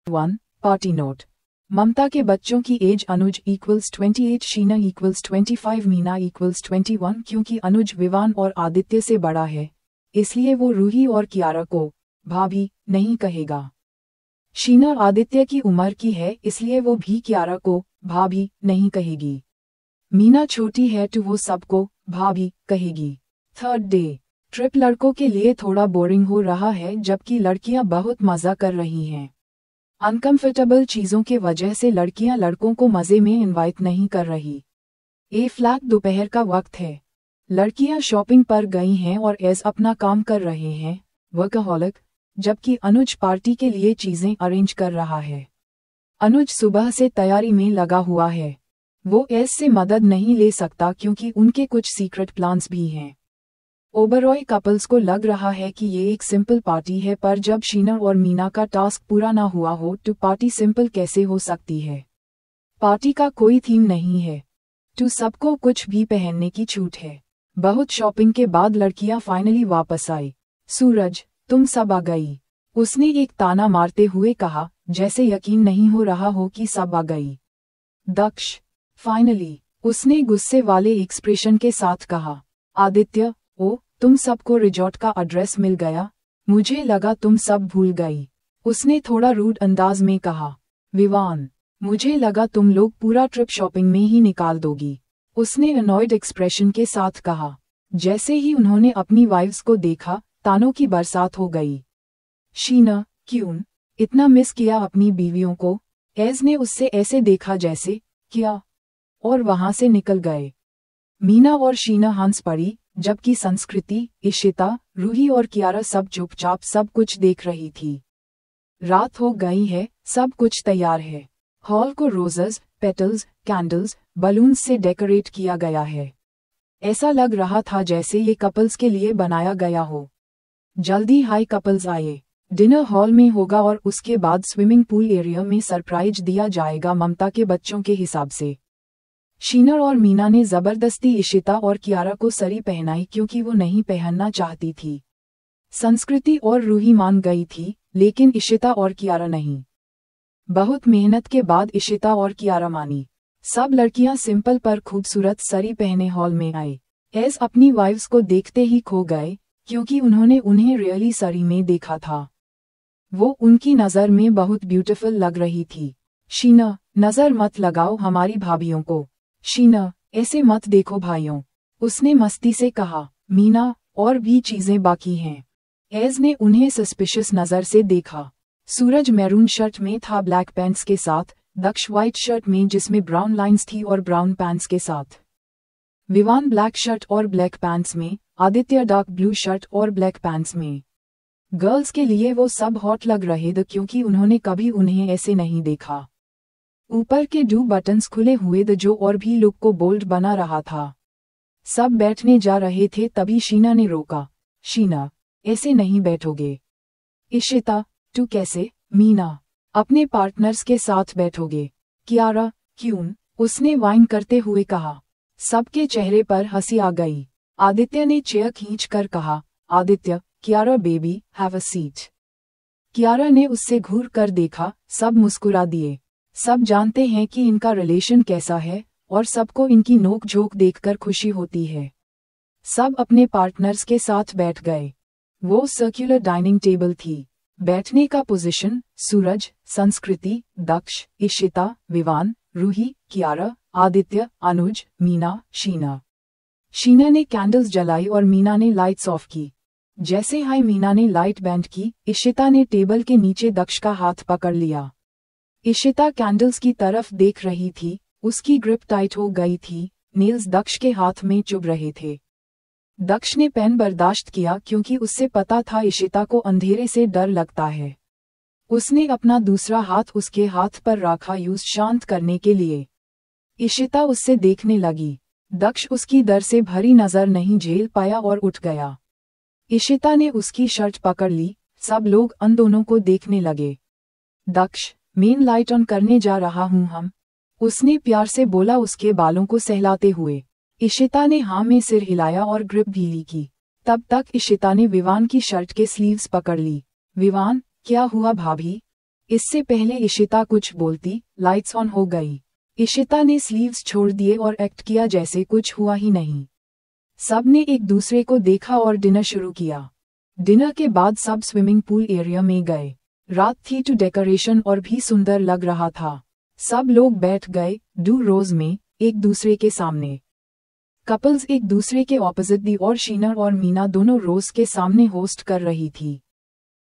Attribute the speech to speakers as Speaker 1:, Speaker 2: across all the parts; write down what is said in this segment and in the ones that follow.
Speaker 1: 1. Party note. ममता के बच्चों की age Anuj equals 28, Sheena equals 25, Meena equals 21। क्योंकि अनुज विवान और आदित्य से बड़ा है, इसलिए वो रूही और कियारा को भाभी नहीं कहेगा। शीना आदित्य की उम्र की है, इसलिए वो भी कियारा को भाभी नहीं कहेगी। मीना छोटी है तो वो सबको भाभी कहेगी। Third day. ट्रिप लड़कों के लिए थोड़ा बोरिंग हो रहा है, जबकि लड़कियां बहुत मजा कर रही हैं। अनकंफर्टेबल चीजों के वजह से लड़कियां लड़कों को मजे में इनवाइट नहीं कर रही। फ्लैट दोपहर का वक्त है। लड़कियां शॉपिंग पर गई हैं और एस अपना काम कर रहे हैं, वर्कaholic, जबकि अनुज पार्टी के लिए चीजें अरेंज कर रहा है। अनुज सुबह से तैयारी में लगा हुआ है। वो एस से मदद नहीं ले सकता क्योंकि उनके कुछ सीक्रेट प्लान्स भी हैं। ओबरॉय कपल्स को लग रहा है कि ये एक सिंपल पार्टी है, पर जब शीना और मीना का टास्क पूरा ना हुआ हो तो पार्टी सिंपल कैसे हो सकती है। पार्टी का कोई थीम नहीं है तो सबको कुछ भी पहनने की छूट है। बहुत शॉपिंग के बाद लड़कियां फाइनली वापस आई। सूरज, तुम सब आ गई, उसने एक ताना मारते हुए कहा, जैसे यकीन नहीं हो रहा हो कि सब आ गई। दक्ष, फाइनली, उसने गुस्से वाले एक्सप्रेशन के साथ कहा। आदित्य, ओ, तुम सबको रिजॉर्ट का एड्रेस मिल गया, मुझे लगा तुम सब भूल गई, उसने थोड़ा रूड अंदाज में कहा। विवान, मुझे लगा तुम लोग पूरा ट्रिप शॉपिंग में ही निकाल दोगी, उसने अनॉयड एक्सप्रेशन के साथ कहा। जैसे ही उन्होंने अपनी वाइफ्स को देखा, तानों की बरसात हो गई। शीना, क्यों इतना मिस किया अपनी बीवियों को? एज ने उससे ऐसे देखा जैसे क्या, और वहां से निकल गए। मीना और शीना हंस पड़ी, जबकि संस्कृति, इशिता, रूही और कियारा सब चुपचाप सब कुछ देख रही थी। रात हो गई है, सब कुछ तैयार है। हॉल को रोजेस, पेटल्स, कैंडल्स, बलून्स से डेकोरेट किया गया है। ऐसा लग रहा था जैसे ये कपल्स के लिए बनाया गया हो। जल्दी हाई कपल्स आए। डिनर हॉल में होगा और उसके बाद स्विमिंग पूल एरिया में सरप्राइज दिया जाएगा ममता के बच्चों के हिसाब से। शीना और मीना ने जबरदस्ती इशिता और कियारा को सरी पहनाई क्योंकि वो नहीं पहनना चाहती थी। संस्कृति और रूही मान गई थी, लेकिन इशिता और कियारा नहीं। बहुत मेहनत के बाद इशिता और कियारा मानी। सब लड़कियां सिंपल पर खूबसूरत सरी पहने हॉल में आई। एस अपनी वाइफ्स को देखते ही खो गए, क्योंकि उन्होंने उन्हें रियली सरी में देखा था। वो उनकी नज़र में बहुत ब्यूटीफुल लग रही थी। शीना, नज़र मत लगाओ हमारी भाभियों को। शीना, ऐसे मत देखो भाइयों, उसने मस्ती से कहा। मीना, और भी चीजें बाकी हैं। एज ने उन्हें सस्पिशियस नज़र से देखा। सूरज मैरून शर्ट में था ब्लैक पैंट्स के साथ, दक्ष व्हाइट शर्ट में जिसमें ब्राउन लाइंस थी और ब्राउन पैंट्स के साथ। विवान ब्लैक शर्ट और ब्लैक पैंट्स में, आदित्य डार्क ब्लू शर्ट और ब्लैक पैंट्स में। गर्ल्स के लिए वो सब हॉट लग रहे थे क्योंकि उन्होंने कभी उन्हें ऐसे नहीं देखा। ऊपर के डू बटन्स खुले हुए थे जो और भी लुक को बोल्ड बना रहा था। सब बैठने जा रहे थे तभी शीना ने रोका। शीना, ऐसे नहीं बैठोगे। इशिता, तू कैसे? मीना, अपने पार्टनर्स के साथ बैठोगे। कियारा, क्यों? उसने वाइन करते हुए कहा। सबके चेहरे पर हंसी आ गई। आदित्य ने चेयर खींच कर कहा, Aditya, Kiara baby, have a seat. Kiara ने उससे घूर कर देखा। सब मुस्कुरा दिए। सब जानते हैं कि इनका रिलेशन कैसा है और सबको इनकी नोक झोंक देखकर खुशी होती है। सब अपने पार्टनर्स के साथ बैठ गए। वो सर्कुलर डाइनिंग टेबल थी। बैठने का पोजीशन सूरज, संस्कृति, दक्ष, इशिता, विवान, रूही, कियारा, आदित्य, अनुज, मीना, शीना। शीना ने कैंडल्स जलाई और मीना ने लाइट्स ऑफ की। जैसे ही मीना ने लाइट बैंड की, इशिता ने टेबल के नीचे दक्ष का हाथ पकड़ लिया। इशिता कैंडल्स की तरफ देख रही थी, उसकी ग्रिप टाइट हो गई थी, नेल्स दक्ष के हाथ में चुभ रहे थे। दक्ष ने पेन बर्दाश्त किया क्योंकि उससे पता था इशिता को अंधेरे से डर लगता है। उसने अपना दूसरा हाथ उसके हाथ पर रखा यूज शांत करने के लिए। इशिता उससे देखने लगी। दक्ष उसकी डर से भरी नजर नहीं झेल पाया और उठ गया। इशिता ने उसकी शर्ट पकड़ ली। सब लोग उन दोनों को देखने लगे। दक्ष, मेन लाइट ऑन करने जा रहा हूं हम, उसने प्यार से बोला उसके बालों को सहलाते हुए। इशिता ने हाँ में सिर हिलाया और ग्रिप ढीली की। तब तक इशिता ने विवान की शर्ट के स्लीव्स पकड़ ली। विवान, क्या हुआ भाभी? इससे पहले इशिता कुछ बोलती, लाइट्स ऑन हो गई। इशिता ने स्लीव्स छोड़ दिए और एक्ट किया जैसे कुछ हुआ ही नहीं। सबने एक दूसरे को देखा और डिनर शुरू किया। डिनर के बाद सब स्विमिंग पूल एरिया में गए। रात थी तो डेकोरेशन और भी सुंदर लग रहा था। सब लोग बैठ गए 2 रोज में, एक दूसरे के सामने। कपल्स एक दूसरे के ऑपोजिट दी और शीना और मीना दोनों रोज के सामने होस्ट कर रही थी।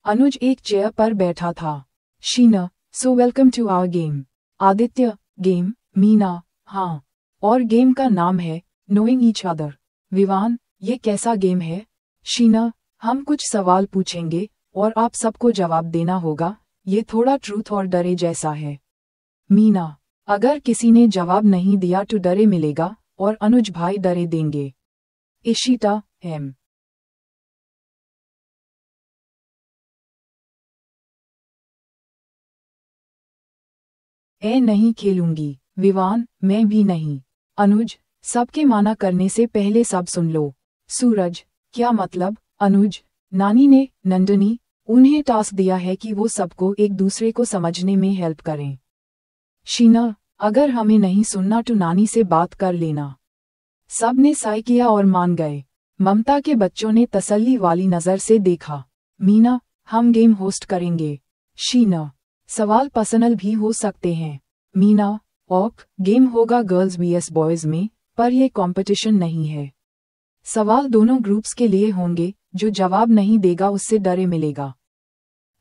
Speaker 1: अनुज एक चेयर पर बैठा था। Sheena, so welcome to our game. Aditya, game? Meena, हाँ। और गेम का नाम है नोइंग ईच अदर। विवान, ये कैसा गेम है? शीना, हम कुछ सवाल पूछेंगे और आप सबको जवाब देना होगा। ये थोड़ा ट्रूथ और डरे जैसा है। मीना, अगर किसी ने जवाब नहीं दिया तो डरे मिलेगा और अनुज भाई डरे देंगे। इशिता, एम। नहीं खेलूंगी। विवान, मैं भी नहीं। अनुज, सबके माना करने से पहले सब सुन लो। सूरज, क्या मतलब? अनुज, नानी ने, नंदनी, उन्हें टास्क दिया है कि वो सबको एक दूसरे को समझने में हेल्प करें। शीना, अगर हमें नहीं सुनना तो नानी से बात कर लेना। सब ने साय किया और मान गए। ममता के बच्चों ने तसल्ली वाली नजर से देखा। मीना, हम गेम होस्ट करेंगे। शीना, सवाल पर्सनल भी हो सकते हैं। मीना, गेम होगा गर्ल्स vs बॉयज में, पर यह कंपटीशन नहीं है। सवाल दोनों ग्रुप्स के लिए होंगे, जो जवाब नहीं देगा उससे डरे मिलेगा।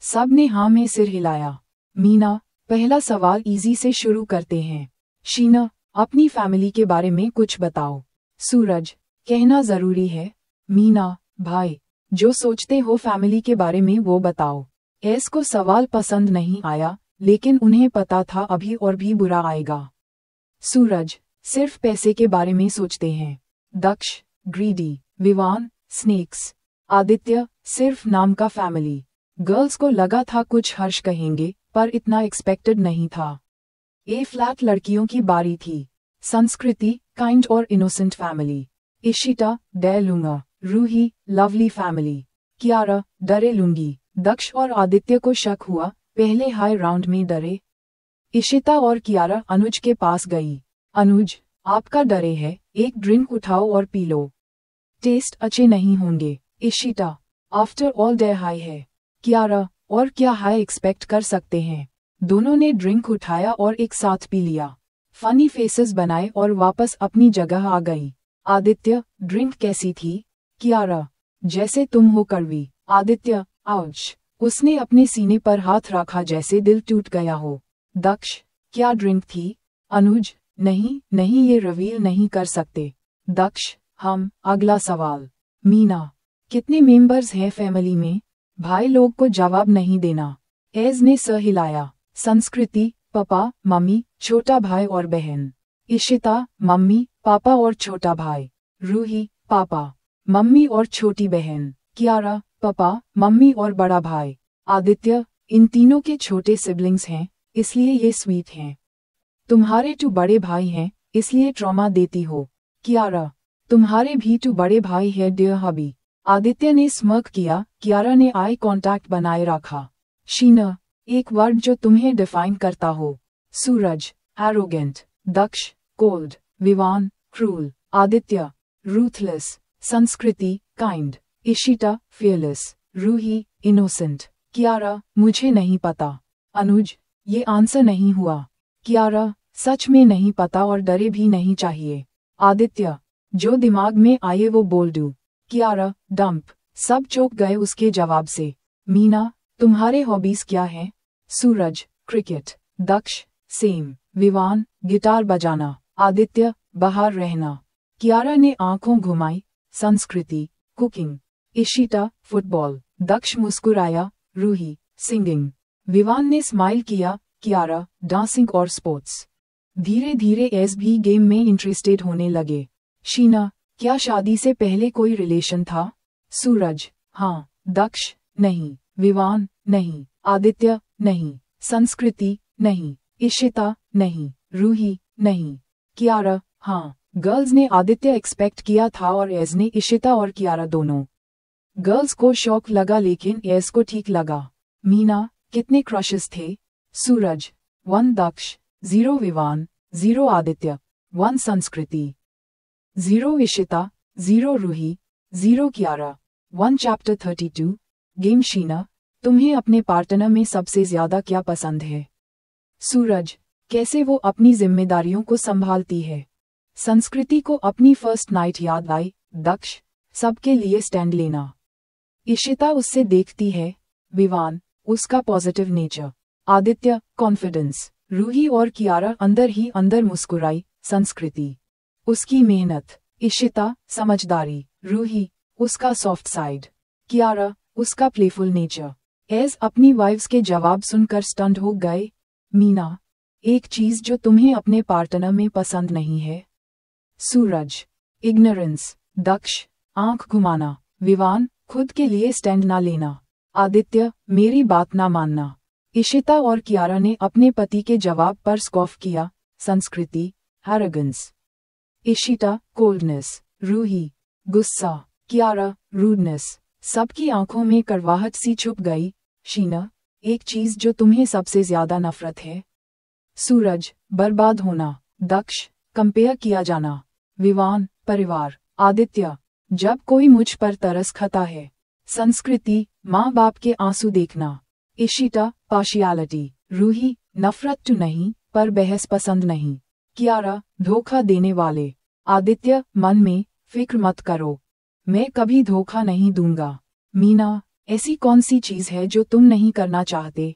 Speaker 1: सब ने हाँ में सिर हिलाया। मीना, पहला सवाल इजी से शुरू करते हैं। शीना, अपनी फैमिली के बारे में कुछ बताओ। सूरज, कहना जरूरी है? मीना, भाई, जो सोचते हो फैमिली के बारे में वो बताओ। एस को सवाल पसंद नहीं आया, लेकिन उन्हें पता था अभी और भी बुरा आएगा। सूरज, सिर्फ पैसे के बारे में सोचते हैं। दक्ष, ग्रीडी। विवान, स्नेक्स। आदित्य, सिर्फ नाम का फैमिली। गर्ल्स को लगा था कुछ हर्ष कहेंगे, पर इतना एक्सपेक्टेड नहीं था। ए फ्लैट लड़कियों की बारी थी। संस्कृति, काइंड और इनोसेंट फैमिली। इशिता, डर लूंगा। Ruhi, lovely family. कियारा, डरे लूंगी। दक्ष और आदित्य को शक हुआ, पहले हाई राउंड में डरे। इशिता और कियारा अनुज के पास गई। अनुज, आपका डरे है, एक ड्रिंक उठाओ और पी लो। टेस्ट अच्छे नहीं होंगे। Ishita, after all day high है। कियारा, और क्या हाई एक्सपेक्ट कर सकते हैं। दोनों ने ड्रिंक उठाया और एक साथ पी लिया। फनी फेसेस बनाए और वापस अपनी जगह आ गई। आदित्य, ड्रिंक कैसी थी? कियारा, जैसे तुम हो कड़वी। आदित्य, आउच। उसने अपने सीने पर हाथ रखा जैसे दिल टूट गया हो। दक्ष, क्या ड्रिंक थी? अनुज, नहीं ये रिवील नहीं कर सकते। दक्ष, अगला सवाल। मीना, कितने मेंबर्स हैं फैमिली में? भाई लोग को जवाब नहीं देना। एज ने सर हिलाया। संस्कृति, पापा, मम्मी, छोटा भाई और बहन। इशिता, मम्मी, पापा और छोटा भाई। रूही, पापा, मम्मी और छोटी बहन। कियारा, पापा, मम्मी और बड़ा भाई। आदित्य, इन तीनों के छोटे सिबलिंग्स हैं, इसलिए ये स्वीट हैं। तुम्हारे 2 बड़े भाई हैं, इसलिए ट्रॉमा देती हो। कियारा, तुम्हारे भी 2 बड़े भाई है डियर हबी। आदित्य ने स्मर्क किया, कियारा ने आई कांटेक्ट बनाए रखा। शीना, एक वर्ड जो तुम्हें डिफाइन करता हो। Suraj, arrogant. Daksh, cold. Vivaan, cruel. Aditya, ruthless. Sanskriti, kind. Ishita, fearless. Ruhi, innocent. Kiara, मुझे नहीं पता। अनुज, ये आंसर नहीं हुआ। कियारा, सच में नहीं पता और डरे भी नहीं चाहिए। आदित्य, जो दिमाग में आए वो बोल दूं। कियारा, डंप। सब चौंक गए उसके जवाब से। मीना, तुम्हारे हॉबीज क्या हैं? सूरज, क्रिकेट। दक्ष, सेम। विवान, गिटार बजाना। आदित्य, बाहर रहना। कियारा ने आंखों घुमाई। संस्कृति, कुकिंग। इशिता, फुटबॉल। दक्ष मुस्कुराया। रूही, सिंगिंग। विवान ने स्माइल किया। कियारा, डांसिंग और स्पोर्ट्स। धीरे धीरे एस भी गेम में इंटरेस्टेड होने लगे। शीना, क्या शादी से पहले कोई रिलेशन था? सूरज, हाँ। दक्ष, नहीं। विवान, नहीं। आदित्य, नहीं। संस्कृति, नहीं। इशिता, नहीं। रूही, नहीं। कियारा, हाँ। गर्ल्स ने आदित्य एक्सपेक्ट किया था और एस ने इशिता और कियारा दोनों। गर्ल्स को शौक लगा लेकिन एस को ठीक लगा। मीना, कितने क्रशेस थे? सूरज 1 दक्ष 0 विवान 0 आदित्य 1 संस्कृति 0 इशिता 0 रूही 0 कियारा 1 चैप्टर 32 गेम शीना, तुम्हें अपने पार्टनर में सबसे ज्यादा क्या पसंद है? सूरज, कैसे वो अपनी जिम्मेदारियों को संभालती है। संस्कृति को अपनी फर्स्ट नाइट याद आई। दक्ष, सबके लिए स्टैंड लेना। इशिता उससे देखती है। विवान, उसका positive nature. Aditya, confidence. Roohi और कियारा अंदर ही अंदर मुस्कुराई। संस्कृति, उसकी मेहनत। इशिता, समझदारी। रूही, उसका सॉफ्ट साइड। कियारा, उसका प्लेफुल नेचर। एज अपनी वाइफ्स के जवाब सुनकर स्टंड हो गए। मीना, एक चीज जो तुम्हें अपने पार्टनर में पसंद नहीं है। सूरज, इग्नोरेंस। दक्ष, आंख घुमाना। विवान, खुद के लिए स्टैंड ना लेना। आदित्य, मेरी बात ना मानना। इशिता और कियारा ने अपने पति के जवाब पर स्कॉफ किया। संस्कृति, हैरोगेंस। इशिता, कोल्डनेस। रूही, गुस्सा। कियारा, रूडनेस। सबकी आंखों में कड़वाहट सी छुप गई। शीना, एक चीज जो तुम्हें सबसे ज्यादा नफरत है। सूरज, बर्बाद होना। दक्ष, कंपेयर किया जाना। विवान, परिवार। आदित्य, जब कोई मुझ पर तरस खाता है। संस्कृति, माँ बाप के आंसू देखना। इशिता, पार्शियलिटी। रूही, नफरत तो नहीं पर बहस पसंद नहीं। कियारा, धोखा देने वाले। आदित्य, मन में फिक्र मत करो, मैं कभी धोखा नहीं दूंगा। मीना, ऐसी कौन सी चीज है जो तुम नहीं करना चाहते।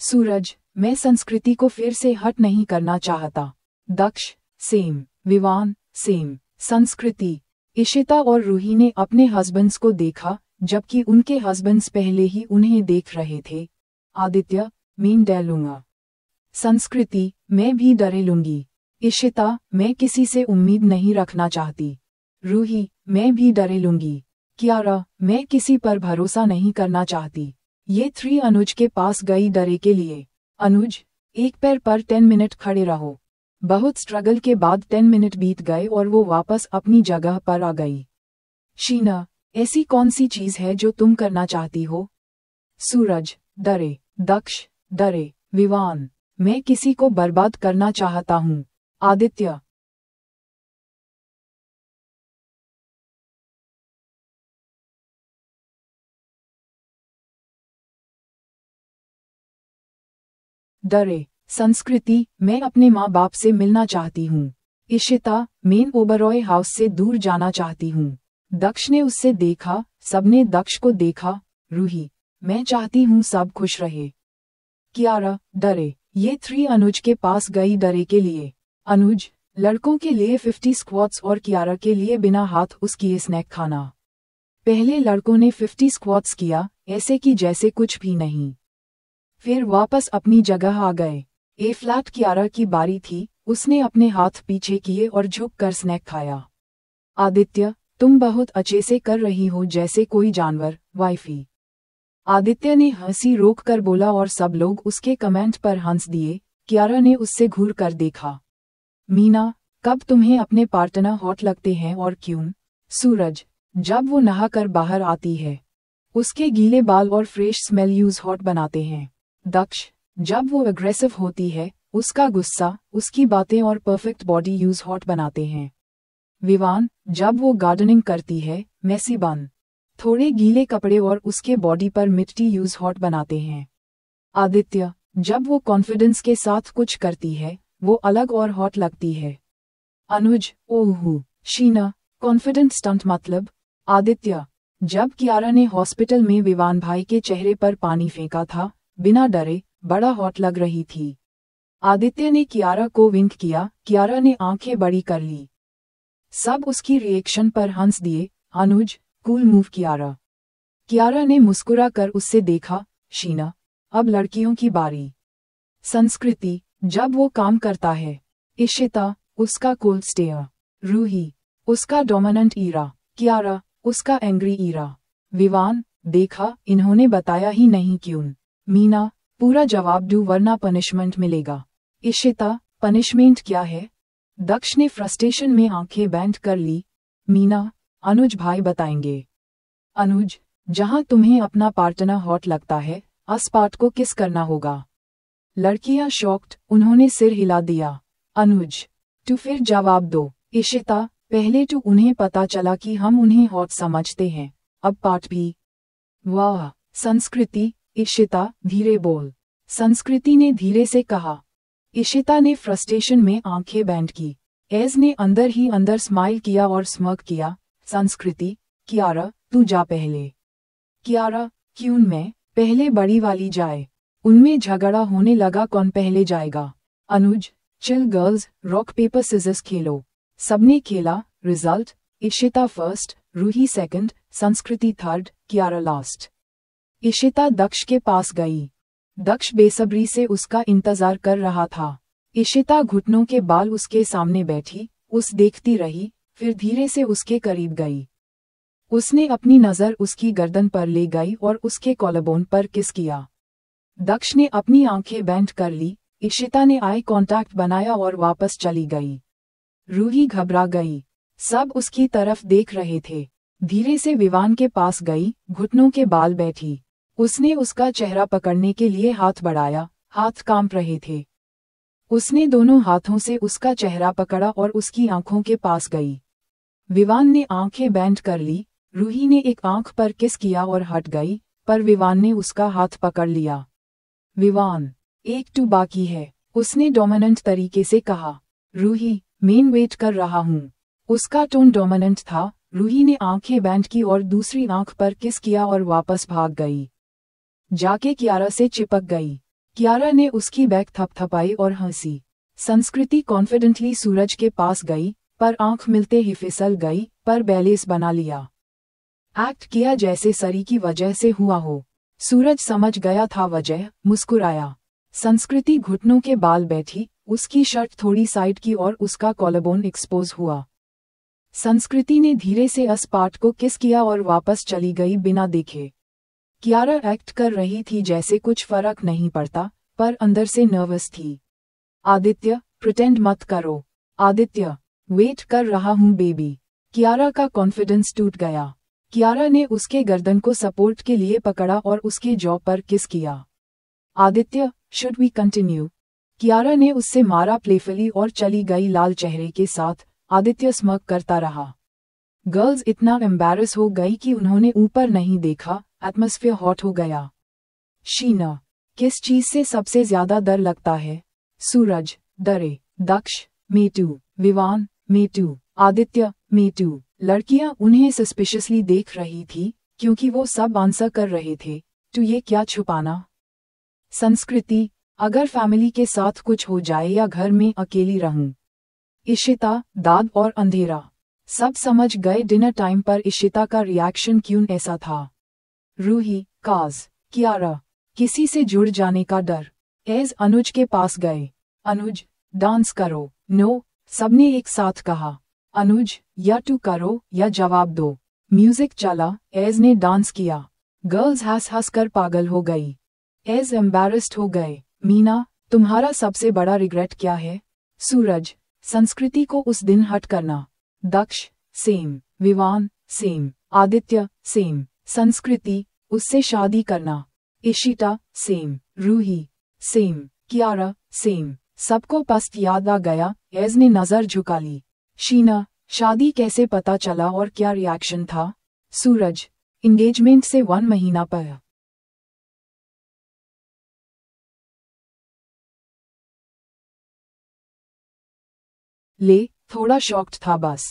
Speaker 1: सूरज, मैं संस्कृति को फिर से हट नहीं करना चाहता। दक्ष, सेम। विवान, सेम। संस्कृति, इशिता और रूही ने अपने हस्बैंड्स को देखा जबकि उनके हस्बैंड्स पहले ही उन्हें देख रहे थे। आदित्य, मैं डर लूंगा। संस्कृति, मैं भी डरे लूंगी। इशिता, मैं किसी से उम्मीद नहीं रखना चाहती। रूही, मैं भी डरे लूंगी। कियारा, मैं किसी पर भरोसा नहीं करना चाहती। ये 3 अनुज के पास गई डरे के लिए। अनुज, एक पैर पर 10 मिनट खड़े रहो। बहुत स्ट्रगल के बाद 10 मिनट बीत गए और वो वापस अपनी जगह पर आ गई। शीना, ऐसी कौन सी चीज है जो तुम करना चाहती हो। सूरज, डरे। दक्ष, डरे। विवान, मैं किसी को बर्बाद करना चाहता हूँ। आदित्य, डरे। संस्कृति, मैं अपने माँ बाप से मिलना चाहती हूँ। इशिता, मैं ओबरॉय हाउस से दूर जाना चाहती हूँ। दक्ष ने उससे देखा, सबने दक्ष को देखा। रूही, मैं चाहती हूँ सब खुश रहे। कियारा, डरे। ये 3 अनुज के पास गई डरे के लिए। अनुज, लड़कों के लिए 50 स्क्वाट्स और कियारा के लिए बिना हाथ उसकी स्नैक खाना। पहले लड़कों ने 50 स्क्वाट्स किया, ऐसे कि जैसे कुछ भी नहीं। फिर वापस अपनी जगह आ गए। ए फ्लैट कियारा की बारी थी, उसने अपने हाथ पीछे किए और झुककर स्नैक खाया। आदित्य, तुम बहुत अच्छे से कर रही हो जैसे कोई जानवर। वाइफी। आदित्य ने हंसी रोक कर बोला और सब लोग उसके कमेंट पर हंस दिए। कियारा ने उससे घूर कर देखा। मीना, कब तुम्हें अपने पार्टनर हॉट लगते हैं और क्यों। सूरज, जब वो नहाकर बाहर आती है। उसके गीले बाल और फ्रेश स्मेल यूज हॉट बनाते हैं। दक्ष, जब वो अग्रेसिव होती है, उसका गुस्सा, उसकी बातें और परफेक्ट बॉडी यूज हॉट बनाते हैं। विवान, जब वो गार्डनिंग करती है, मेसी बन, थोड़े गीले कपड़े और उसके बॉडी पर मिट्टी यूज हॉट बनाते हैं। आदित्य, जब वो कॉन्फिडेंस के साथ कुछ करती है, वो अलग और हॉट लगती है। अनुज, ओह। शीना, कॉन्फिडेंट स्टंट मतलब। आदित्य, जब कियारा ने हॉस्पिटल में विवान भाई के चेहरे पर पानी फेंका था, बिना डरे, बड़ा हॉट लग रही थी। आदित्य ने कियारा को विंक किया, कियारा ने आंखें बड़ी कर ली। सब उसकी रिएक्शन पर हंस दिए। अनुज, कूल मूव कियारा। कियारा ने मुस्कुरा कर उससे देखा। शीना, अब लड़कियों की बारी। संस्कृति, जब वो काम करता है। इशिता, उसका कोल्ड स्टेयर। रूही, उसका डोमिनेंट ईरा। कियारा, उसका एंग्री ईरा। विवान, देखा, इन्होंने बताया ही नहीं क्यों। मीना, पूरा जवाब दो वरना पनिशमेंट मिलेगा। इशिता, पनिशमेंट क्या है। दक्ष ने फ्रस्ट्रेशन में आंखें बैंड कर ली। मीना, अनुज भाई बताएंगे। अनुज, जहां तुम्हें अपना पार्टनर हॉट लगता है, उस पार्ट को किस करना होगा। लड़कियां शॉक्ड, उन्होंने सिर हिला दिया। अनुज, तू फिर जवाब दो। इशिता, पहले तो उन्हें पता चला कि हम उन्हें हॉट समझते हैं, अब पार्ट भी। वाह। संस्कृति, इशिता, धीरे बोल। संस्कृति ने धीरे से कहा। इशिता ने फ्रस्ट्रेशन में आंखें बैंड की। एज ने अंदर ही अंदर स्माइल किया और स्मर्क किया। संस्कृति, कियारा, तू जा पहले। कियारा, क्यों मैं? पहले बड़ी वाली जाए। उनमें झगड़ा होने लगा, कौन पहले जाएगा। Anuj, chill girls, rock paper scissors खेलो। सबने खेला। Result, Ishita first, Ruhi second, Sanskriti third, Kiara last. Ishita Daksh के पास गई। दक्ष बेसब्री से उसका इंतजार कर रहा था। इशिता घुटनों के बाल उसके सामने बैठी, उस देखती रही, फिर धीरे से उसके करीब गई। उसने अपनी नज़र उसकी गर्दन पर ले गई और उसके कॉलरबोन पर किस किया। दक्ष ने अपनी आंखें बैंड कर ली। इशिता ने आई कांटेक्ट बनाया और वापस चली गई। रूही घबरा गई। सब उसकी तरफ देख रहे थे। धीरे से विवान के पास गई, घुटनों के बाल बैठी। उसने उसका चेहरा पकड़ने के लिए हाथ बढ़ाया, हाथ कांप रहे थे। उसने दोनों हाथों से उसका चेहरा पकड़ा और उसकी आंखों के पास गई। विवान ने आंखें बैंड कर ली। रूही ने एक आंख पर किस किया और हट गई, पर विवान ने उसका हाथ पकड़ लिया। विवान, एक टू बाकी है, उसने डोमिनेंट तरीके से कहा। रूही, मैं वेट कर रहा हूँ। उसका टोन डोमिनेंट था। रूही ने आंखें बैंड की और दूसरी आंख पर किस किया और वापस भाग गई। जाके कियारा से चिपक गई। कियारा ने उसकी बैक थपथपाई और हंसी। संस्कृति कॉन्फिडेंटली सूरज के पास गई, पर आंख मिलते ही फिसल गई, पर बैलेंस बना लिया। एक्ट किया जैसे सरी की वजह से हुआ हो। सूरज समझ गया था वजह, मुस्कुराया। संस्कृति घुटनों के बाल बैठी, उसकी शर्ट थोड़ी साइड की और उसका कॉलरबोन एक्सपोज हुआ। संस्कृति ने धीरे से इस पार्ट को किस किया और वापस चली गई बिना देखे। कियारा एक्ट कर रही थी जैसे कुछ फर्क नहीं पड़ता, पर अंदर से नर्वस थी। आदित्य, प्रिटेंड मत करो। आदित्य, वेट कर रहा हूँ बेबी। कियारा का कॉन्फिडेंस टूट गया। कियारा ने उसके गर्दन को सपोर्ट के लिए पकड़ा और उसके जॉ पर किस किया। Aditya, should we continue? Kiara ने उससे मारा प्लेफुली और चली गई लाल चेहरे के साथ। आदित्य स्मर्क करता रहा। गर्ल्स इतना एम्बैरस हो गई कि उन्होंने ऊपर नहीं देखा। एटमॉस्फेयर हॉट हो गया। शीना, किस चीज से सबसे ज्यादा डर लगता है? सूरज, डरे। दक्ष, मेटू। विवान, मेटू। आदित्य, मेटू। लड़कियां उन्हें सस्पिशियसली देख रही थी, क्योंकि वो सब आंसर कर रहे थे। तो ये क्या छुपाना? संस्कृति, अगर फैमिली के साथ कुछ हो जाए या घर में अकेली रहूं। इशिता, दाद और अंधेरा। सब समझ गए डिनर टाइम पर इशिता का रिएक्शन क्यों ऐसा था। रूही, काज। कियारा, किसी से जुड़ जाने का डर। एज अनुज के पास गए। अनुज, डांस करो। नो, सबने एक साथ कहा। अनुज, या तू करो या जवाब दो। म्यूजिक चला। एज ने डांस किया। गर्ल्स हंस हंस कर पागल हो गई। एज एम्बैरेस्ड हो गए। मीना, तुम्हारा सबसे बड़ा रिग्रेट क्या है? सूरज, संस्कृति को उस दिन हट करना। Daksh, same. Vivaan, same. Aditya, same. Sanskriti, उससे शादी करना। Ishita, same. Ruhi, same. Kiara, same. सबको पस्त याद आ गया। एज ने नजर झुका ली। शीना, शादी कैसे पता चला और क्या रिएक्शन था? सूरज, एंगेजमेंट से 1 महीना पर। ले, थोड़ा शॉक्ड था बस।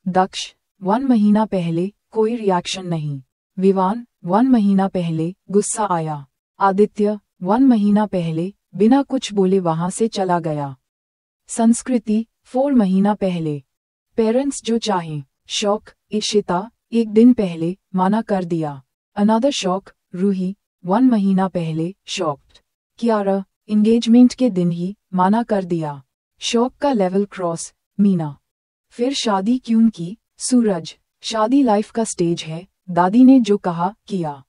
Speaker 1: दक्ष, 1 महीना पहले, कोई रिएक्शन नहीं। विवान, 1 महीना पहले, गुस्सा आया। आदित्य, 1 महीना पहले, बिना कुछ बोले वहां से चला गया। संस्कृति, 4 महीना पहले, पेरेंट्स जो चाहें। शॉक, इशिता, 1 दिन पहले, माना कर दिया। अनदर शॉक, रूही, 1 महीना पहले, शॉक्ड। कियारा, एंगेजमेंट के दिन ही, माना कर दिया। शॉक का लेवल क्रॉस। मीना, फिर शादी क्यों की? सूरज, शादी लाइफ का स्टेज है, दादी ने जो कहा, किया।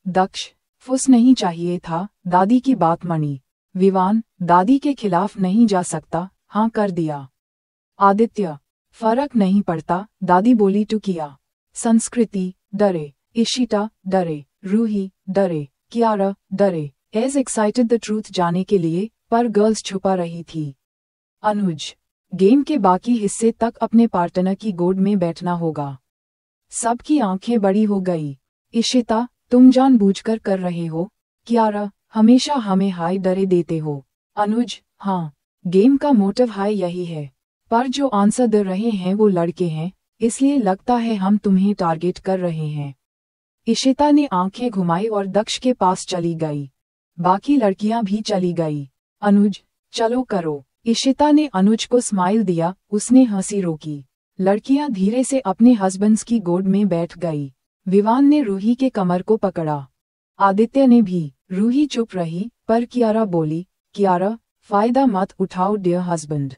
Speaker 1: दक्ष, फुस नहीं चाहिए था, दादी की बात मानी। विवान, दादी के खिलाफ नहीं जा सकता, हाँ कर दिया। आदित्य, फर्क नहीं पड़ता, दादी बोली तो किया। संस्कृति, डरे। इशिता, डरे। रूही, डरे। कियारा, डरे। एज एक्साइटेड द ट्रूथ जाने के लिए, पर गर्ल्स छुपा रही थी। अनुज, गेम के बाकी हिस्से तक अपने पार्टनर की गोद में बैठना होगा। सबकी आंखें बड़ी हो गई। इशिता, तुम जानबूझकर कर रहे हो? कियारा, हमेशा हमें हाय डरे देते हो। अनुज, हाँ, गेम का मोटिव हाय यही है, पर जो आंसर दे रहे हैं वो लड़के हैं, इसलिए लगता है हम तुम्हें टारगेट कर रहे हैं। इशिता ने आंखें घुमाई और दक्ष के पास चली गई। बाकी लड़कियां भी चली गई। अनुज, चलो करो। इशिता ने अनुज को स्माइल दिया, उसने हंसी रोकी। लड़कियां धीरे से अपने हस्बैंड्स की गोद में बैठ गई। विवान ने रूही के कमर को पकड़ा। आदित्य ने भी। रूही चुप रही, पर कियारा बोली, कियारा, फायदा मत उठाओ डियर हस्बैंड।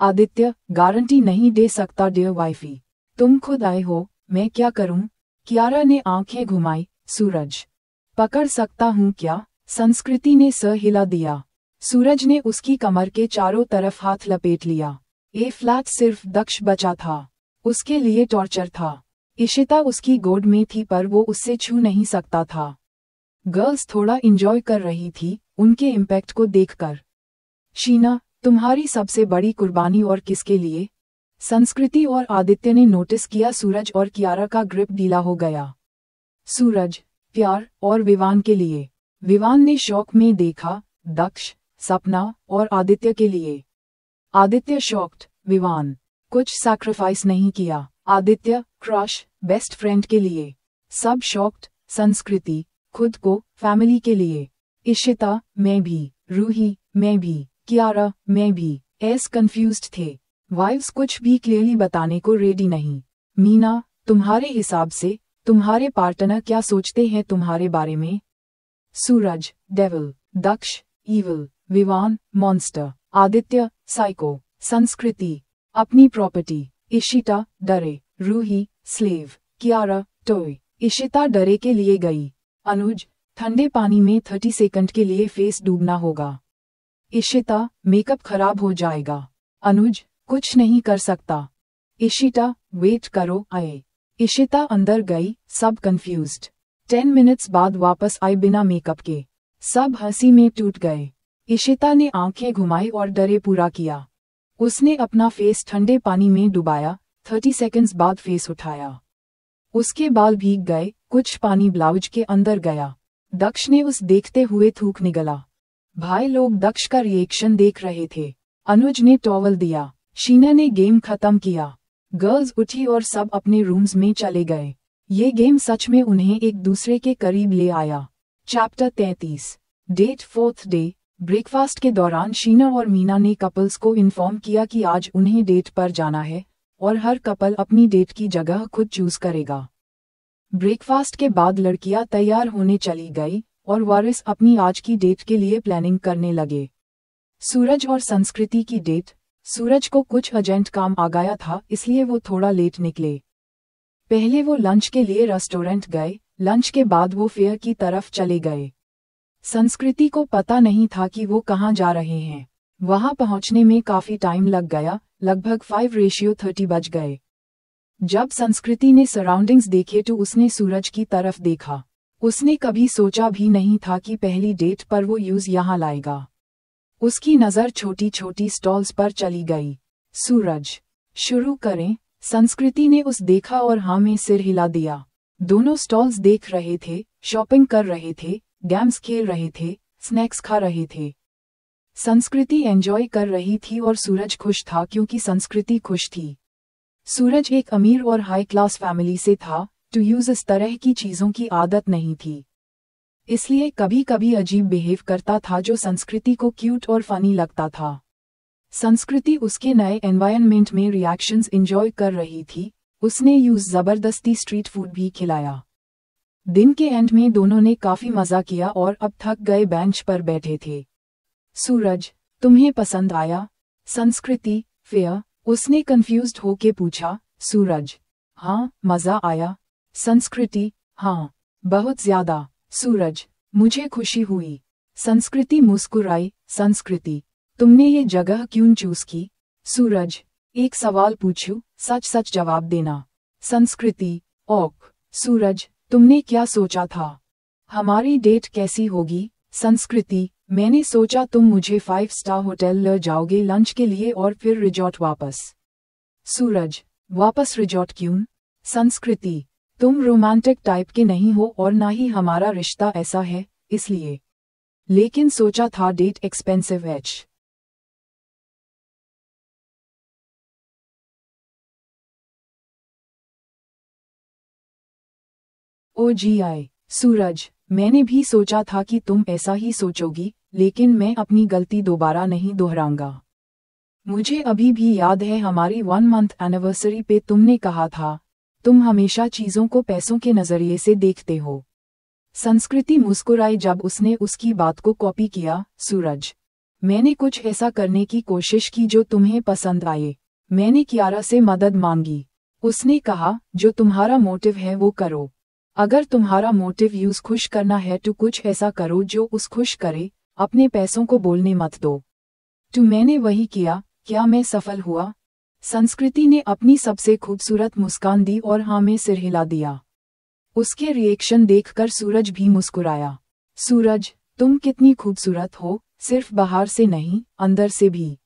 Speaker 1: आदित्य, गारंटी नहीं दे सकता डियर वाइफी। तुम खुद आए हो, मैं क्या करूं? कियारा ने आंखें घुमाई। सूरज, पकड़ सकता हूं क्या? संस्कृति ने सर हिला दिया। सूरज ने उसकी कमर के चारों तरफ हाथ लपेट लिया। ए फ्लैट सिर्फ दक्ष बचा था। उसके लिए टॉर्चर था। इशिता उसकी गोद में थी पर वो उससे छू नहीं सकता था। गर्ल्स थोड़ा इंजॉय कर रही थी, उनके इम्पैक्ट को देखकर। शीना, तुम्हारी सबसे बड़ी कुर्बानी और किसके लिए? संस्कृति और आदित्य ने नोटिस किया सूरज और कियारा का ग्रिप ढीला हो गया। सूरज, प्यार और विवान के लिए। विवान ने शौक में देखा, दक्ष, सपना और आदित्य के लिए। आदित्य शॉक्ड, विवान, कुछ सैक्रिफाइस नहीं किया। आदित्य, क्रश, बेस्ट फ्रेंड के लिए। सब शॉक्ड, संस्कृति, खुद को, फैमिली के लिए। इशिता, मैं भी। रूही, मैं भी। कियारा, मैं भी। एस कंफ्यूज्ड थे। वाइव्स कुछ भी क्लियरली बताने को रेडी नहीं। मीना, तुम्हारे हिसाब से, तुम्हारे पार्टनर क्या सोचते हैं तुम्हारे बारे में? Suraj, devil. Daksh, evil. Vivaan, monster. Aditya, psycho. Sanskriti, अपनी प्रॉपर्टी। इशिता, डरे। रूही, स्लेव। कियारा, टॉय। इशिता डरे के लिए गई। अनुज, ठंडे पानी में 30 सेकंड के लिए फेस डूबना होगा। इशिता, मेकअप खराब हो जाएगा। अनुज, कुछ नहीं कर सकता। इशिता, वेट करो, आए। इशिता अंदर गई, सब कंफ्यूज्ड। 10 मिनट्स बाद वापस आई बिना मेकअप के। सब हंसी में टूट गए। इशिता ने आंखें घुमाई और डरे पूरा किया। उसने अपना फेस ठंडे पानी में डुबाया, 30 सेकंड्स बाद फेस उठाया। उसके बाल भीग गए, कुछ पानी ब्लाउज के अंदर गया। दक्ष ने उस देखते हुए थूक निगला। भाई लोग दक्ष का रिएक्शन देख रहे थे। अनुज ने टॉवल दिया। शीना ने गेम खत्म किया। गर्ल्स उठी और सब अपने रूम्स में चले गए। ये गेम सच में उन्हें एक दूसरे के करीब ले आया। Chapter 33। Date 4th day. Breakfast के दौरान शीना और मीना ने कपल्स को इन्फॉर्म किया कि आज उन्हें डेट पर जाना है और हर कपल अपनी डेट की जगह खुद चूज करेगा। ब्रेकफास्ट के बाद लड़कियां तैयार होने चली गई और वारिस अपनी आज की डेट के लिए प्लानिंग करने लगे। सूरज और संस्कृति की डेट। सूरज को कुछ अर्जेंट काम आ गया था, इसलिए वो थोड़ा लेट निकले। पहले वो लंच के लिए रेस्टोरेंट गए, लंच के बाद वो फेयर की तरफ चले गए। संस्कृति को पता नहीं था कि वो कहाँ जा रहे हैं। वहां पहुंचने में काफी टाइम लग गया, लगभग 5:30 बज गए। जब संस्कृति ने सराउंडिंग्स देखे तो उसने सूरज की तरफ देखा। उसने कभी सोचा भी नहीं था कि पहली डेट पर वो यूज यहाँ लाएगा। उसकी नज़र छोटी छोटी स्टॉल्स पर चली गई। सूरज, शुरू करें? संस्कृति ने उस देखा और हाँ में सिर हिला दिया। दोनों स्टॉल्स देख रहे थे, शॉपिंग कर रहे थे, गेम्स खेल रहे थे, स्नैक्स खा रहे थे। संस्कृति एंजॉय कर रही थी और सूरज खुश था क्योंकि संस्कृति खुश थी। सूरज एक अमीर और हाई क्लास फैमिली से था, टू यूज इस तरह की चीज़ों की आदत नहीं थी। इसलिए कभी कभी अजीब बिहेव करता था जो संस्कृति को क्यूट और फनी लगता था। संस्कृति उसके नए एनवायरनमेंट में रिएक्शंस एंजॉय कर रही थी। उसने यूज जबरदस्ती स्ट्रीट फूड भी खिलाया। दिन के एंड में दोनों ने काफी मजा किया और अब थक गए बेंच पर बैठे थे। सूरज, तुम्हें पसंद आया? संस्कृति, फेयर? उसने कंफ्यूज्ड होके पूछा। सूरज, हाँ, मजा आया। संस्कृति, हाँ, बहुत ज्यादा। सूरज, मुझे खुशी हुई। संस्कृति मुस्कुराई। संस्कृति, तुमने ये जगह क्यों चूज की? सूरज, एक सवाल पूछूं, सच सच जवाब देना। संस्कृति, ओक। सूरज, तुमने क्या सोचा था? हमारी डेट कैसी होगी? संस्कृति, मैंने सोचा तुम मुझे 5 स्टार होटल ले जाओगे लंच के लिए और फिर रिजॉर्ट वापस। सूरज, वापस रिजॉर्ट क्यों? संस्कृति, तुम रोमांटिक टाइप के नहीं हो और ना ही हमारा रिश्ता ऐसा है, इसलिए। लेकिन सोचा था डेट एक्सपेंसिव है। OGI, सूरज, मैंने भी सोचा था कि तुम ऐसा ही सोचोगी, लेकिन मैं अपनी गलती दोबारा नहीं दोहराऊंगा। मुझे अभी भी याद है हमारी 1 मंथ एनिवर्सरी पे तुमने कहा था, तुम हमेशा चीजों को पैसों के नजरिए से देखते हो। संस्कृति मुस्कुराई जब उसने उसकी बात को कॉपी किया। सूरज, मैंने कुछ ऐसा करने की कोशिश की जो तुम्हें पसंद आए। मैंने कियारा से मदद मांगी। उसने कहा, जो तुम्हारा मोटिव है वो करो। अगर तुम्हारा मोटिव यूज खुश करना है तो कुछ ऐसा करो जो उस खुश करे, अपने पैसों को बोलने मत दो। तो मैंने वही किया। क्या मैं सफल हुआ? संस्कृति ने अपनी सबसे खूबसूरत मुस्कान दी और हाँ में सिर हिला दिया। उसके रिएक्शन देखकर सूरज भी मुस्कुराया। सूरज, तुम कितनी खूबसूरत हो, सिर्फ बाहर से नहीं, अंदर से भी।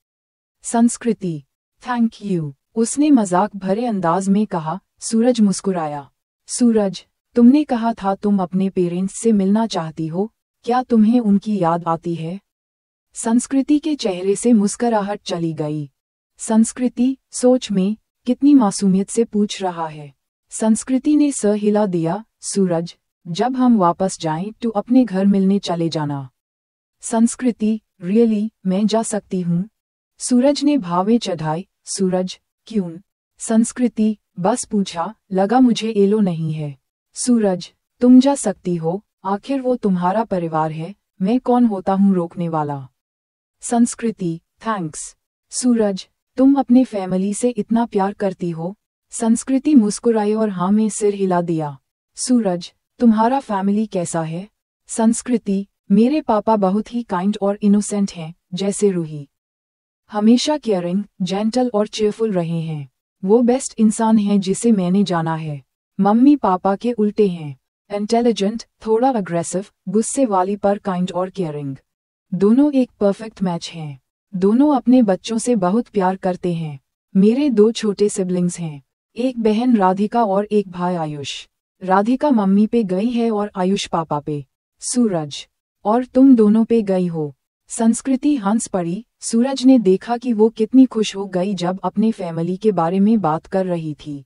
Speaker 1: संस्कृति, थैंक यू, उसने मजाक भरे अंदाज में कहा। सूरज मुस्कुराया। सूरज, तुमने कहा था तुम अपने पेरेंट्स से मिलना चाहती हो, क्या तुम्हें उनकी याद आती है? संस्कृति के चेहरे से मुस्कुराहट चली गई। संस्कृति, सोच में, कितनी मासूमियत से पूछ रहा है। संस्कृति ने सर हिला दिया। सूरज, जब हम वापस जाएं तो अपने घर मिलने चले जाना। संस्कृति, रियली, मैं जा सकती हूँ? सूरज ने भावें चढ़ाई। सूरज, क्यों? संस्कृति, बस पूछा, लगा मुझे एलो नहीं है। सूरज, तुम जा सकती हो, आखिर वो तुम्हारा परिवार है, मैं कौन होता हूँ रोकने वाला। संस्कृति, थैंक्स। सूरज, तुम अपने फैमिली से इतना प्यार करती हो? संस्कृति मुस्कुराई और हाँ में सिर हिला दिया। सूरज, तुम्हारा फैमिली कैसा है? संस्कृति, मेरे पापा बहुत ही काइंड और इनोसेंट हैं, जैसे रूही। हमेशा केयरिंग, जेंटल और चेयरफुल रहे हैं। वो बेस्ट इंसान हैं जिसे मैंने जाना है। मम्मी पापा के उल्टे हैं। इंटेलिजेंट, थोड़ा अग्रेसिव, गुस्से वाली पर काइंड और केयरिंग। दोनों एक परफेक्ट मैच हैं। दोनों अपने बच्चों से बहुत प्यार करते हैं। मेरे 2 छोटे सिबलिंग्स हैं, एक बहन राधिका और एक भाई आयुष। राधिका मम्मी पे गई है और आयुष पापा पे। सूरज, और तुम दोनों पे गई हो? संस्कृति हंस पड़ी। सूरज ने देखा कि वो कितनी खुश हो गई जब अपने फैमिली के बारे में बात कर रही थी।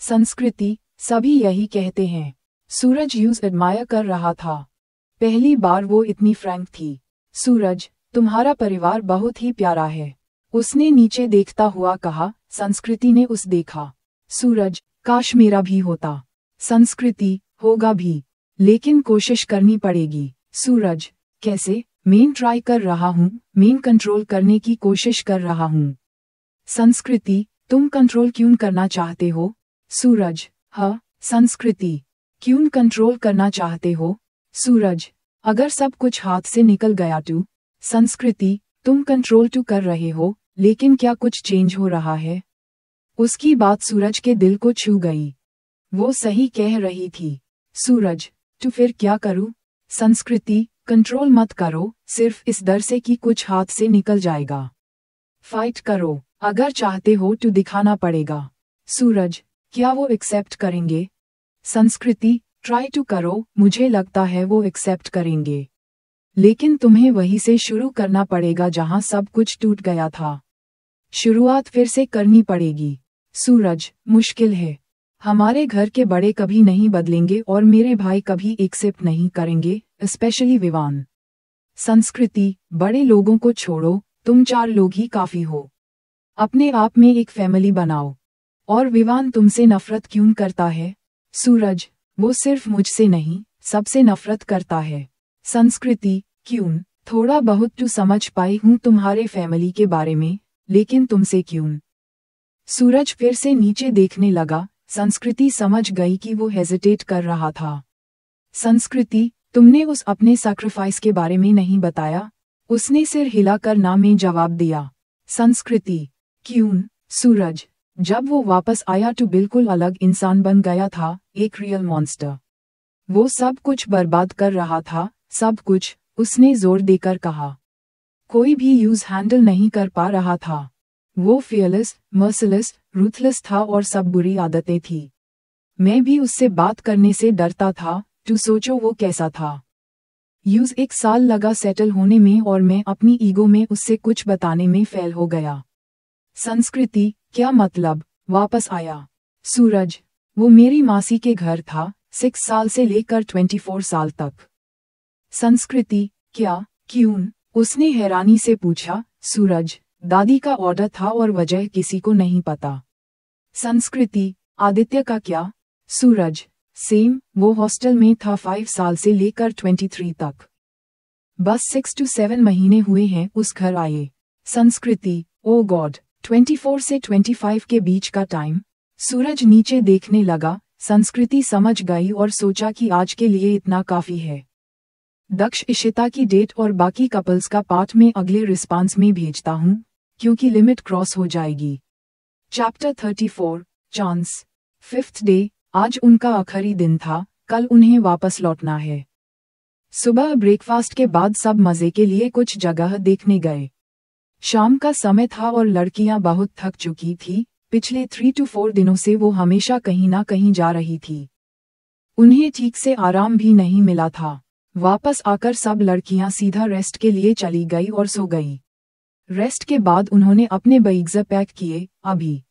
Speaker 1: संस्कृति, सभी यही कहते हैं। सूरज यूज एडमायर कर रहा था। पहली बार वो इतनी फ्रैंक थी। सूरज, तुम्हारा परिवार बहुत ही प्यारा है, उसने नीचे देखता हुआ कहा। संस्कृति ने उस देखा। सूरज, काश मेरा भी होता। संस्कृति, होगा भी, लेकिन कोशिश करनी पड़ेगी। सूरज, कैसे? मैं ट्राई कर रहा हूँ, मैं कंट्रोल करने की कोशिश कर रहा हूँ। संस्कृति, तुम कंट्रोल क्यों करना चाहते हो? सूरज, हाँ। संस्कृति, क्यों कंट्रोल करना चाहते हो? सूरज, अगर सब कुछ हाथ से निकल गया तो? संस्कृति, तुम कंट्रोल तो कर रहे हो, लेकिन क्या कुछ चेंज हो रहा है? उसकी बात सूरज के दिल को छू गई। वो सही कह रही थी। सूरज, तो फिर क्या करूं? संस्कृति, कंट्रोल मत करो, सिर्फ इस डर से कि कुछ हाथ से निकल जाएगा। फाइट करो, अगर चाहते हो तो दिखाना पड़ेगा। सूरज, क्या वो एक्सेप्ट करेंगे? संस्कृति, ट्राई टू करो, मुझे लगता है वो एक्सेप्ट करेंगे। लेकिन तुम्हें वहीं से शुरू करना पड़ेगा जहां सब कुछ टूट गया था। शुरुआत फिर से करनी पड़ेगी। सूरज, मुश्किल है। हमारे घर के बड़े कभी नहीं बदलेंगे और मेरे भाई कभी एक्सेप्ट नहीं करेंगे, स्पेशली विवान। संस्कृति, बड़े लोगों को छोड़ो, तुम 4 लोग ही काफी हो। अपने आप में एक फैमिली बनाओ। और विवान तुमसे नफरत क्यों करता है? सूरज, वो सिर्फ मुझसे नहीं, सबसे नफरत करता है। संस्कृति, क्यों? थोड़ा बहुत तो समझ पाई हूँ तुम्हारे फैमिली के बारे में, लेकिन तुमसे क्यों? सूरज फिर से नीचे देखने लगा। संस्कृति समझ गई कि वो हेजिटेट कर रहा था। संस्कृति, तुमने उस अपने सैक्रिफाइस के बारे में नहीं बताया? उसने सिर हिलाकर ना में जवाब दिया। संस्कृति, क्यों? सूरज, जब वो वापस आया तो बिल्कुल अलग इंसान बन गया था, एक रियल मॉन्स्टर। वो सब कुछ बर्बाद कर रहा था, सब कुछ, उसने जोर देकर कहा। कोई भी यूज हैंडल नहीं कर पा रहा था। वो फियरलेस, मर्सिलेस, रूथलेस था और सब बुरी आदतें थी। मैं भी उससे बात करने से डरता था। तू सोचो वो कैसा था। यूज 1 साल लगा सेटल होने में और मैं अपनी ईगो में उससे कुछ बताने में फेल हो गया। संस्कृति, क्या मतलब? वापस आया। सूरज, वो मेरी मासी के घर था, 6 साल से लेकर 24 साल तक। संस्कृति, क्या, क्यों? उसने हैरानी से पूछा। सूरज, दादी का ऑर्डर था और वजह किसी को नहीं पता। संस्कृति, आदित्य का क्या? सूरज, सेम, वो हॉस्टल में था 5 साल से लेकर 23 तक। बस 6 to 7 महीने हुए हैं उस घर आए। संस्कृति, ओ गॉड, 24 से 25 के बीच का टाइम। सूरज नीचे देखने लगा। संस्कृति समझ गई और सोचा कि आज के लिए इतना काफी है। दक्ष इशिता की डेट और बाकी कपल्स का पार्ट में अगले रिस्पांस में भेजता हूँ, क्योंकि लिमिट क्रॉस हो जाएगी। Chapter 34, chance. 5th डे, आज उनका आखिरी दिन था, कल उन्हें वापस लौटना है। सुबह ब्रेकफास्ट के बाद सब मजे के लिए कुछ जगह देखने गए। शाम का समय था और लड़कियां बहुत थक चुकी थी। पिछले 3 to 4 दिनों से वो हमेशा कहीं ना कहीं जा रही थी। उन्हें ठीक से आराम भी नहीं मिला था। वापस आकर सब लड़कियां सीधा रेस्ट के लिए चली गई और सो गई। रेस्ट के बाद उन्होंने अपने बैग्स पैक किए। अभी